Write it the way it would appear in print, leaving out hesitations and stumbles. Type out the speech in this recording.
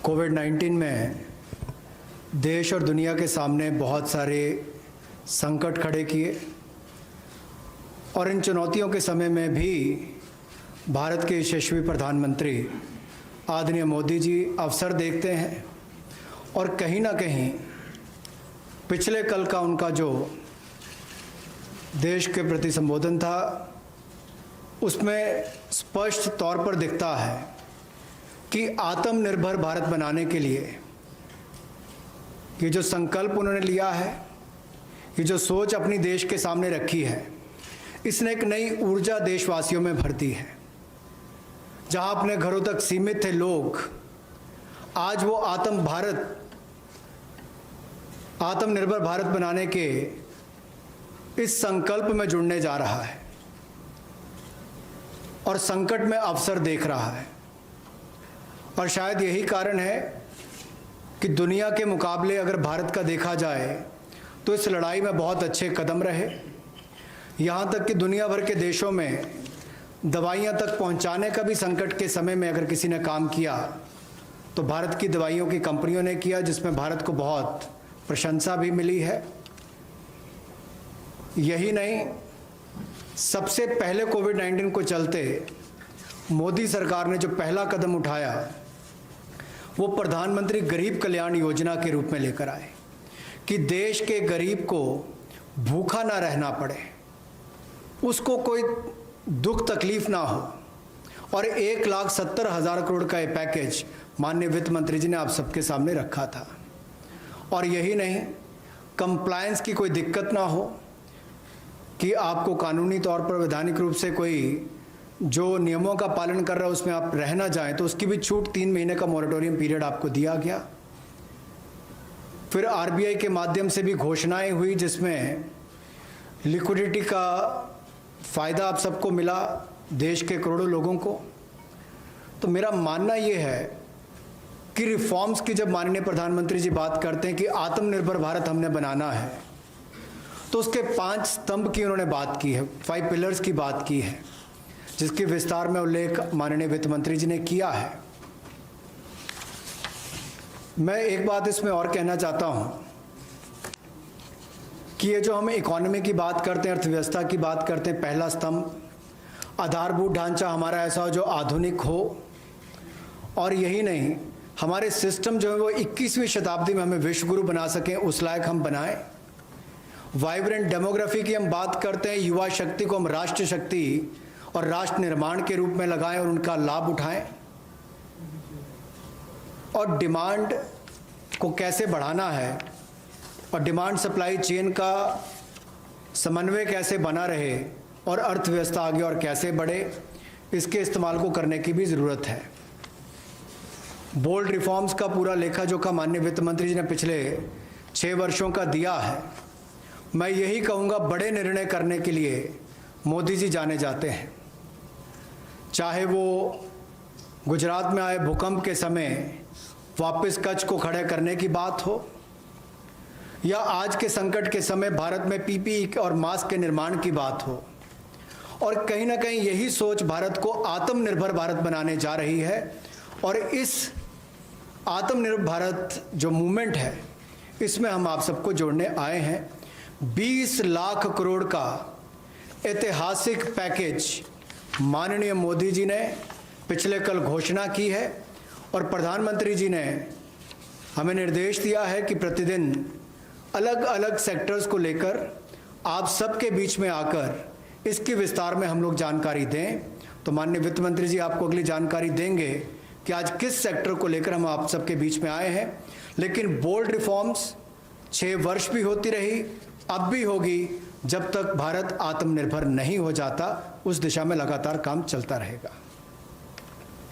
कोविड-19 में देश और दुनिया के सामने बहुत सारे संकट खड़े किए और इन चुनौतियों के समय में भी भारत के यशस्वी प्रधानमंत्री आदरणीय मोदी जी अवसर देखते हैं और कहीं ना कहीं पिछले कल का उनका जो देश के प्रति संबोधन था उसमें स्पष्ट तौर पर दिखता है कि आत्मनिर्भर भारत बनाने के लिए ये जो संकल्प उन्होंने लिया है, ये जो सोच अपनी देश के सामने रखी है, इसने एक नई ऊर्जा देशवासियों में भर दी है। जहां अपने घरों तक सीमित थे लोग, आज वो आत्मनिर्भर भारत बनाने के इस संकल्प में जुड़ने जा रहा है और संकट में अवसर देख रहा है। और शायद यही कारण है कि दुनिया के मुकाबले अगर भारत का देखा जाए तो इस लड़ाई में बहुत अच्छे कदम रहे। यहाँ तक कि दुनिया भर के देशों में दवाइयाँ तक पहुँचाने का भी संकट के समय में अगर किसी ने काम किया तो भारत की दवाइयों की कंपनियों ने किया, जिसमें भारत को बहुत प्रशंसा भी मिली है। यही नहीं, सबसे पहले कोविड-19 को चलते मोदी सरकार ने जो पहला कदम उठाया वो प्रधानमंत्री गरीब कल्याण योजना के रूप में लेकर आए कि देश के गरीब को भूखा ना रहना पड़े, उसको कोई दुख तकलीफ ना हो। और 1,70,000 करोड़ का ये पैकेज माननीय वित्त मंत्री जी ने आप सबके सामने रखा था। और यही नहीं, कंप्लायंस की कोई दिक्कत ना हो कि आपको कानूनी तौर पर वैधानिक रूप से कोई जो नियमों का पालन कर रहा है उसमें आप रह ना जाएं, तो उसकी भी छूट 3 महीने का मॉरेटोरियम पीरियड आपको दिया गया। फिर आरबीआई के माध्यम से भी घोषणाएं हुई जिसमें लिक्विडिटी का फ़ायदा आप सबको मिला, देश के करोड़ों लोगों को। तो मेरा मानना ये है कि रिफॉर्म्स की जब माननीय प्रधानमंत्री जी बात करते हैं कि आत्मनिर्भर भारत हमने बनाना है, तो उसके 5 स्तंभ की उन्होंने बात की है, 5 पिलर्स की बात की है, जिसकी विस्तार में उल्लेख माननीय वित्त मंत्री जी ने किया है। मैं एक बात इसमें और कहना चाहता हूं कि ये जो हम इकोनॉमी की बात करते हैं, अर्थव्यवस्था की बात करते हैं, पहला स्तंभ आधारभूत ढांचा हमारा ऐसा हो जो आधुनिक हो। और यही नहीं, हमारे सिस्टम जो है वो 21वीं शताब्दी में हमें विश्वगुरु बना सकें, उस लायक हम बनाएं। वाइब्रेंट डेमोग्राफी की हम बात करते हैं, युवा शक्ति को हम राष्ट्र शक्ति और राष्ट्र निर्माण के रूप में लगाएं और उनका लाभ उठाएं। और डिमांड को कैसे बढ़ाना है और डिमांड सप्लाई चेन का समन्वय कैसे बना रहे और अर्थव्यवस्था आगे और कैसे बढ़े, इसके इस्तेमाल को करने की भी ज़रूरत है। बोल्ड रिफॉर्म्स का पूरा लेखा जोखा माननीय वित्त मंत्री जी ने पिछले 6 वर्षों का दिया है। मैं यही कहूँगा, बड़े निर्णय करने के लिए मोदी जी जाने जाते हैं। चाहे वो गुजरात में आए भूकंप के समय वापस कच्छ को खड़े करने की बात हो, या आज के संकट के समय भारत में पीपीई और मास्क के निर्माण की बात हो। और कहीं ना कहीं यही सोच भारत को आत्मनिर्भर भारत बनाने जा रही है। और इस आत्मनिर्भर भारत जो मूवमेंट है, इसमें हम आप सबको जोड़ने आए हैं। 20 लाख करोड़ का ऐतिहासिक पैकेज माननीय मोदी जी ने पिछले कल घोषणा की है और प्रधानमंत्री जी ने हमें निर्देश दिया है कि प्रतिदिन अलग अलग सेक्टर्स को लेकर आप सबके बीच में आकर इसकी विस्तार में हम लोग जानकारी दें। तो माननीय वित्त मंत्री जी आपको अगली जानकारी देंगे कि आज किस सेक्टर को लेकर हम आप सबके बीच में आए हैं। लेकिन बोल्ड रिफॉर्म्स 6 वर्ष भी होती रही, अब भी होगी, जब तक भारत आत्मनिर्भर नहीं हो जाता। उस दिशा में लगातार काम चलता रहेगा।